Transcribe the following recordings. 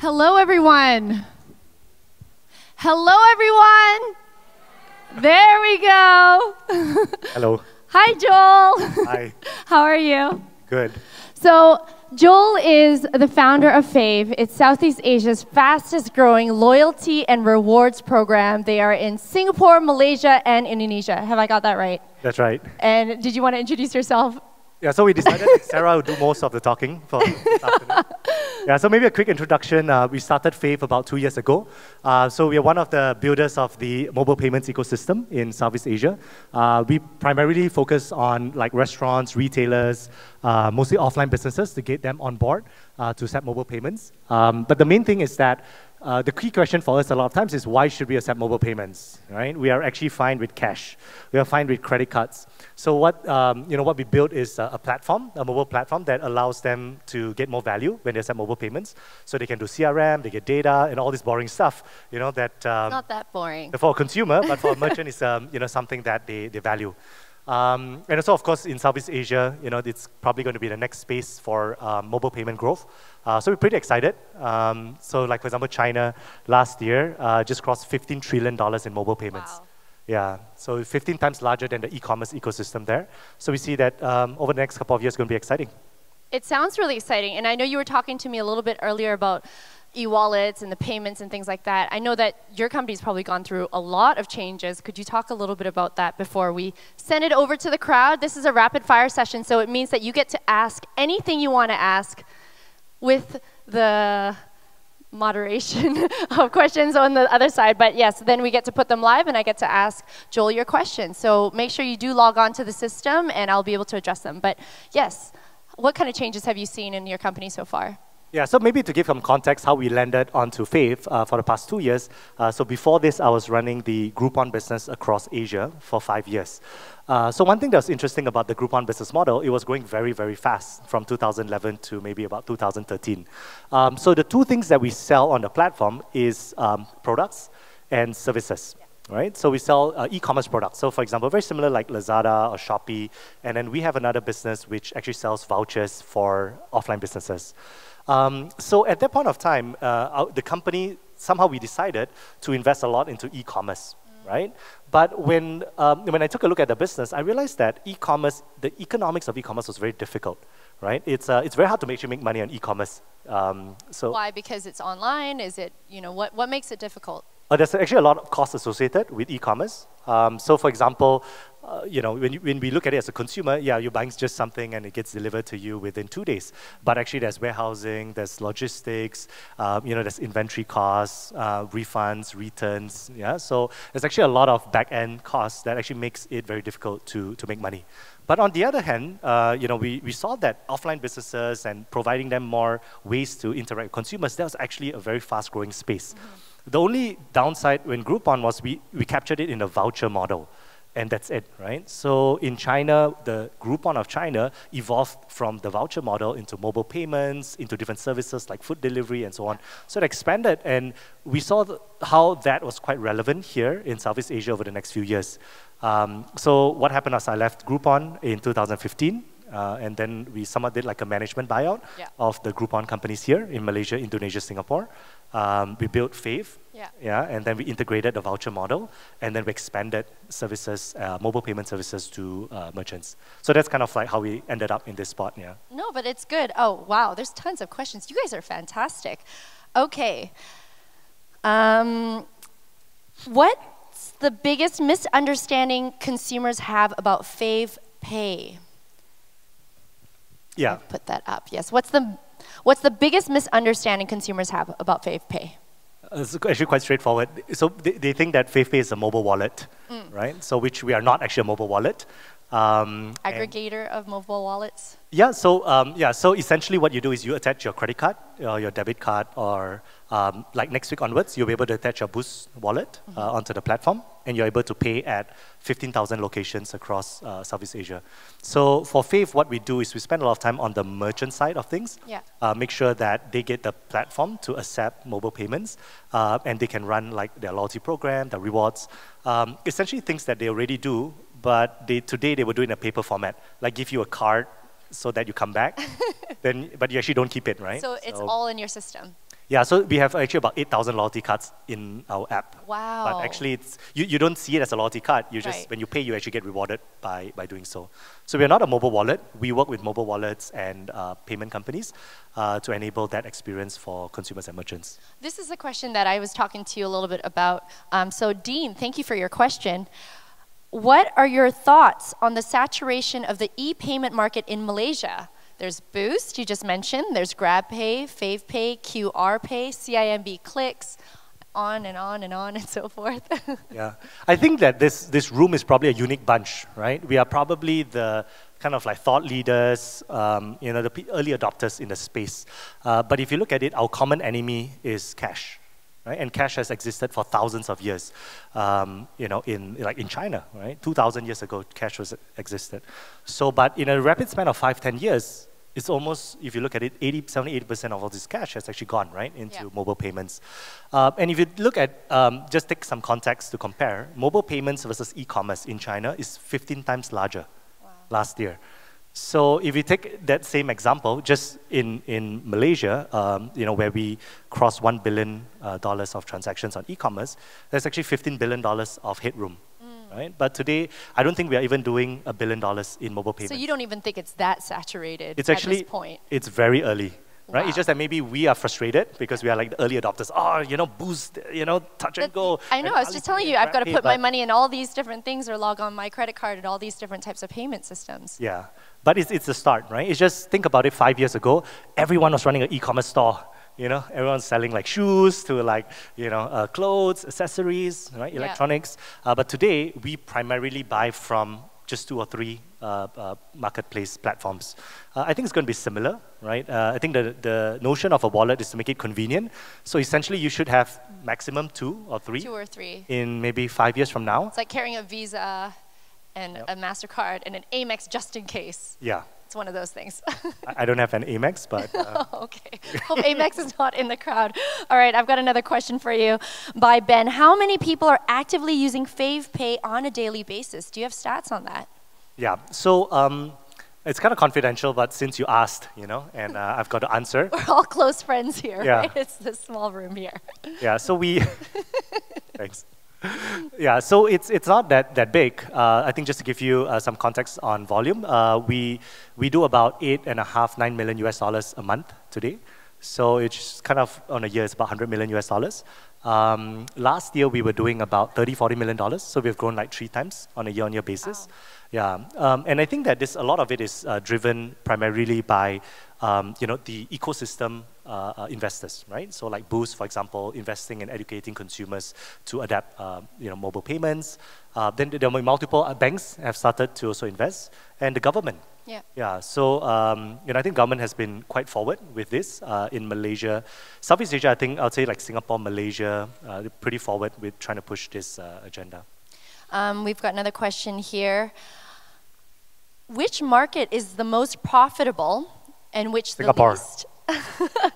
Hello, everyone. Hello, everyone. There we go. Hello. Hi, Joel. Hi. How are you? Good. So, Joel is the founder of Fave. It's Southeast Asia's fastest growing loyalty and rewards program. They are in Singapore, Malaysia, and Indonesia. Have I got that right? That's right. And did you want to introduce yourself? Yeah, so we decided that Sarah will do most of the talking for this afternoon. Yeah, so maybe a quick introduction. We started Fave about 2 years ago. So we are one of the builders of the mobile payments ecosystem in Southeast Asia. We primarily focus on like restaurants, retailers, mostly offline businesses to get them on board to accept mobile payments. But the main thing is that the key question for us a lot of times is why should we accept mobile payments, right? We are actually fine with cash. We are fine with credit cards. So what we built is a platform, a mobile platform that allows them to get more value when they accept mobile payments. So they can do CRM, they get data, and all this boring stuff, that Not that boring. for a consumer, but for a merchant is something that they value. And also, of course, in Southeast Asia, it's probably going to be the next space for mobile payment growth. So we're pretty excited. So like, for example, China last year just crossed $15 trillion in mobile payments. Wow. Yeah, so 15 times larger than the e-commerce ecosystem there. So we see that over the next couple of years, it's going to be exciting. It sounds really exciting. And I know you were talking to me a little bit earlier about e-wallets and the payments and things like that. I know that your company's probably gone through a lot of changes. Could you talk a little bit about that before we send it over to the crowd? This is a rapid fire session, so it means that you get to ask anything you want to ask with the moderation of questions on the other side. But yes, then we get to put them live and I get to ask Joel your questions. So make sure you do log on to the system and I'll be able to address them. But yes, what kind of changes have you seen in your company so far? Yeah, so maybe to give some context how we landed onto Fave for the past 2 years. So before this, I was running the Groupon business across Asia for 5 years. So one thing that was interesting about the Groupon business model, it was growing very, very fast from 2011 to maybe about 2013. So the two things that we sell on the platform is products and services. Right? So we sell e-commerce products. So for example, very similar like Lazada or Shopee. And then we have another business which actually sells vouchers for offline businesses. So at that point of time, the company, somehow we decided to invest a lot into e-commerce, right? But when I took a look at the business, I realized that e-commerce, the economics of e-commerce was very difficult, right? It's very hard to actually make money on e-commerce. Why? Because it's online? Is it, what makes it difficult? There's actually a lot of costs associated with e-commerce. So for example, when we look at it as a consumer, yeah, you're buying just something and it gets delivered to you within 2 days. But actually there's warehousing, there's logistics, there's inventory costs, refunds, returns, yeah? So there's actually a lot of back-end costs that actually makes it very difficult to make money. But on the other hand, we saw that offline businesses and providing them more ways to interact with consumers, that was actually a very fast-growing space. The only downside when Groupon was we captured it in a voucher model. And that's it, right? So in China, the Groupon of China evolved from the voucher model into mobile payments, into different services like food delivery and so on. So it expanded, and we saw how that was quite relevant here in Southeast Asia over the next few years. So what happened was I left Groupon in 2015. And then we somewhat did like a management buyout of the Groupon companies here in Malaysia, Indonesia, Singapore. We built Fave, and then we integrated the voucher model, and then we expanded services, mobile payment services to merchants. So that's kind of like how we ended up in this spot, yeah. No, but it's good. Oh, wow, there's tons of questions. You guys are fantastic. Okay. What's the biggest misunderstanding consumers have about Fave Pay? Yeah. Put that up. Yes. What's the biggest misunderstanding consumers have about Fave Pay? It's actually quite straightforward. So they think that Fave Pay is a mobile wallet, right? So which we are not actually a mobile wallet. Aggregator of mobile wallets? Yeah, so essentially what you do is you attach your credit card, your debit card, or like next week onwards, you'll be able to attach your Boost wallet onto the platform, and you're able to pay at 15,000 locations across Southeast Asia. So for Fave, what we do is we spend a lot of time on the merchant side of things, make sure that they get the platform to accept mobile payments, and they can run like their loyalty program, their rewards, essentially things that they already do, but today they will do it in a paper format, like give you a card so that you come back, but you actually don't keep it, right? So it's all in your system. Yeah, so we have actually about 8,000 loyalty cards in our app. Wow. But actually, you don't see it as a loyalty card. You just, Right. when you pay, you actually get rewarded by doing so. So we're not a mobile wallet. We work with mobile wallets and payment companies to enable that experience for consumers and merchants. This is a question that I was talking to you a little bit about. So Dean, thank you for your question. What are your thoughts on the saturation of the e-payment market in Malaysia? There's Boost, you just mentioned. There's GrabPay, Fave Pay, QR Pay, CIMB Clicks, on and on and on and so forth. Yeah, I think that this room is probably a unique bunch, right? We are probably the kind of like thought leaders, the early adopters in the space. But if you look at it, our common enemy is cash, right? And cash has existed for thousands of years, in China, right? 2,000 years ago, cash was existed. So, but in a rapid span of 5-10 years, it's almost, if you look at it, 70-80% of all this cash has actually gone, right, into mobile payments. And if you look at, just take some context to compare, mobile payments versus e-commerce in China is 15 times larger last year. So if you take that same example, just in Malaysia, where we crossed $1 billion of transactions on e-commerce, there's actually $15 billion of headroom. Right? But today, I don't think we are even doing $1 billion in mobile payments. So you don't even think it's that saturated it's at actually, this point? It's very early. Right? Wow. It's just that maybe we are frustrated because we are like the early adopters. Oh, Boost, touch and go. I know, and I was just telling you, I've got to GrabPay, put my money in all these different things or log on my credit card and all these different types of payment systems. Yeah, but it's the start, right? It's just, think about it, 5 years ago, everyone was running an e-commerce store. Everyone's selling like shoes to like, clothes, accessories, right? Electronics. But today, we primarily buy from just 2 or 3 marketplace platforms. I think it's going to be similar, right? I think the notion of a wallet is to make it convenient. So essentially, you should have maximum 2 or 3. 2 or 3. In maybe 5 years from now. It's like carrying a Visa and a MasterCard and an Amex just in case. Yeah. It's one of those things. I don't have an Amex, but... Okay. Hope Amex is not in the crowd. All right, I've got another question for you by Ben. How many people are actively using Fave Pay on a daily basis? Do you have stats on that? Yeah, so it's kind of confidential, but since you asked, and I've got to answer. We're all close friends here, right? It's this small room here. Yeah, so we... Thanks. Yeah, so it's not that big. I think just to give you some context on volume, we do about $8.5-9 million US a month today. So it's kind of on a year, it's about $100 million US. Last year we were doing about $30-40 million, so we've grown like 3 times on a year-on-year basis. Wow. Yeah, and I think that a lot of it is driven primarily by the ecosystem investors, right? So like Boost, for example, investing and educating consumers to adapt, mobile payments. Then there are multiple banks have started to also invest, and the government. Yeah. Yeah. So I think government has been quite forward with this in Malaysia, Southeast Asia. I think I'd say like Singapore, Malaysia, they're pretty forward with trying to push this agenda. We've got another question here. Which market is the most profitable, and which Singapore. the least?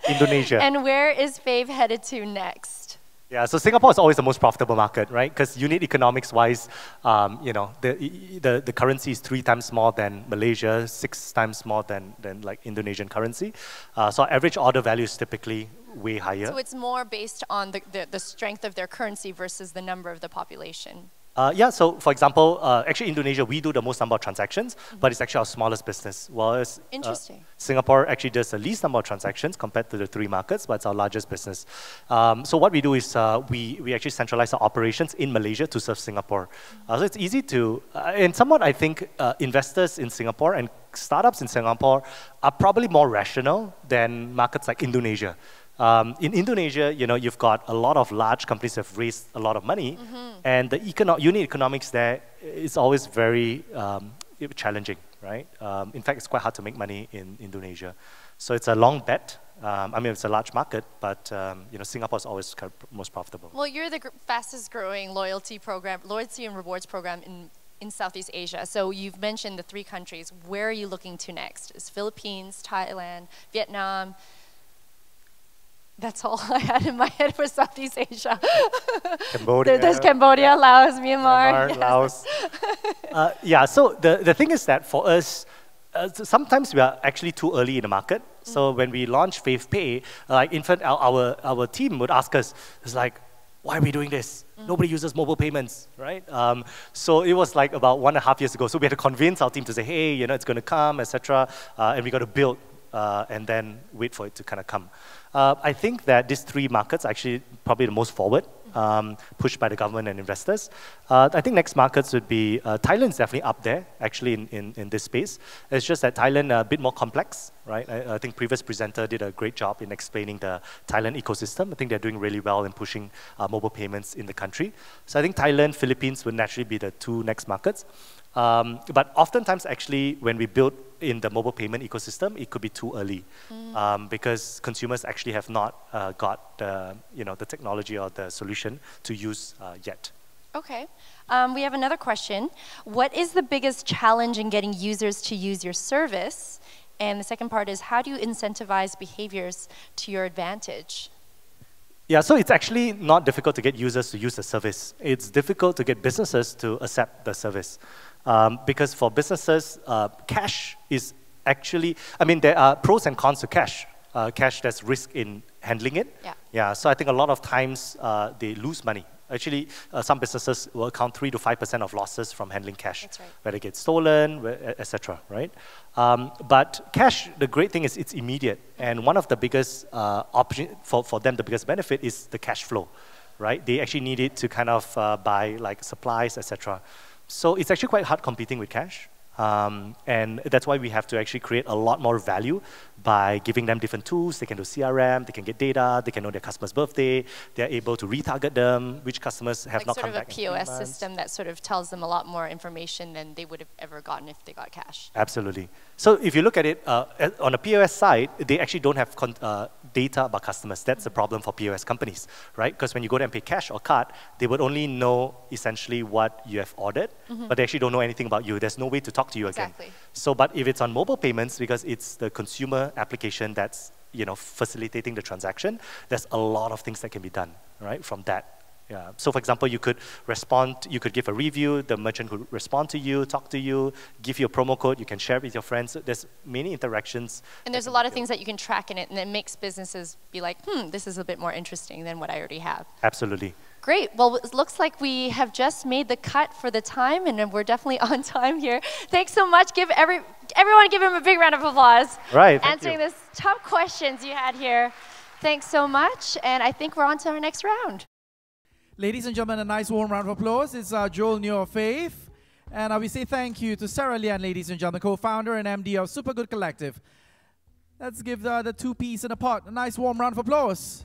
Indonesia. And where is Fave headed to next? Yeah, so Singapore is always the most profitable market, right? Because unit economics-wise, the currency is 3 times more than Malaysia, 6 times more than like Indonesian currency. So our average order value is typically way higher. So it's more based on the strength of their currency versus the number of the population. Yeah, so for example, actually Indonesia, we do the most number of transactions, but it's actually our smallest business. Whereas Interesting. Singapore actually does the least number of transactions compared to the 3 markets, but it's our largest business. So what we do is we actually centralize our operations in Malaysia to serve Singapore. So it's easy to, and somewhat I think investors in Singapore and startups in Singapore are probably more rational than markets like Indonesia. In Indonesia, you've got a lot of large companies that have raised a lot of money, and the unit economics there is always very challenging, right? In fact, it's quite hard to make money in Indonesia. So it's a long bet. I mean, it's a large market, but Singapore is always kind of most profitable. Well, you're the fastest growing loyalty and rewards program in Southeast Asia. So you've mentioned the 3 countries. Where are you looking to next? Is Philippines, Thailand, Vietnam? That's all I had in my head for Southeast Asia. Cambodia. There's Cambodia, Laos, Myanmar. Yes. Laos. Yeah, so the thing is that for us, sometimes we are actually too early in the market. So when we launched Fave Pay, in fact, our team would ask us, it's like, why are we doing this? Nobody uses mobile payments, right? So it was like about 1.5 years ago. So we had to convince our team to say, hey, it's going to come, etc. And we got to build and then wait for it to kind of come. I think that these 3 markets are actually probably the most forward, pushed by the government and investors. I think next markets would be, Thailand is definitely up there, actually, in this space. It's just that Thailand a bit more complex, right? I think previous presenter did a great job in explaining the Thailand ecosystem. I think they're doing really well in pushing mobile payments in the country. So I think Thailand, Philippines would naturally be the 2 next markets. But oftentimes, actually, when we build in the mobile payment ecosystem, it could be too early because consumers actually have not got the technology or the solution to use yet. Okay. We have another question. What is the biggest challenge in getting users to use your service? And the second part is, how do you incentivize behaviors to your advantage? Yeah, so it's actually not difficult to get users to use the service. It's difficult to get businesses to accept the service. Because for businesses, cash is actually, there are pros and cons to cash. Cash, there's risk in handling it. Yeah, so I think a lot of times they lose money. Actually, some businesses will account 3 to 5% of losses from handling cash, That's right. whether it gets stolen, etc. Right? But cash, the great thing is it's immediate, and one of the biggest for them, the biggest benefit is the cash flow, right? They actually need it to kind of buy like supplies, etc. So it's actually quite hard competing with cash. And that's why we have to actually create a lot more value by giving them different tools. They can do CRM, they can get data, they can know their customer's birthday, they're able to retarget them, which customers have not come back. Like sort of a POS system that sort of tells them a lot more information than they would have ever gotten if they got cash. Absolutely. So if you look at it, on the POS side, they actually don't have data about customers. That's the problem for POS companies, right? Because when you go there and pay cash or card, they would only know essentially what you have ordered, but they actually don't know anything about you. There's no way to talk to you again. So, but if it's on mobile payments, because it's the consumer application that's facilitating the transaction, there's a lot of things that can be done, right, from that. Yeah. So for example, you could respond, you could give a review, the merchant could respond to you, talk to you, give you a promo code, you can share it with your friends. So there's many interactions. And there's a lot of things that you can track in it, and it makes businesses be like, this is a bit more interesting than what I already have. Absolutely. Great. Well, it looks like we have just made the cut for the time, and we're definitely on time here. Thanks so much. Everyone give him a big round of applause. Right. Answering these tough questions you had here. Thanks so much, and I think we're on to our next round. Ladies and gentlemen, a nice warm round of applause. It's Joel Neoh of Fave. And we say thank you to Sarah Lian, ladies and gentlemen, co-founder and MD of Super Good Collective. Let's give the 2 peas in a pot a nice warm round of applause.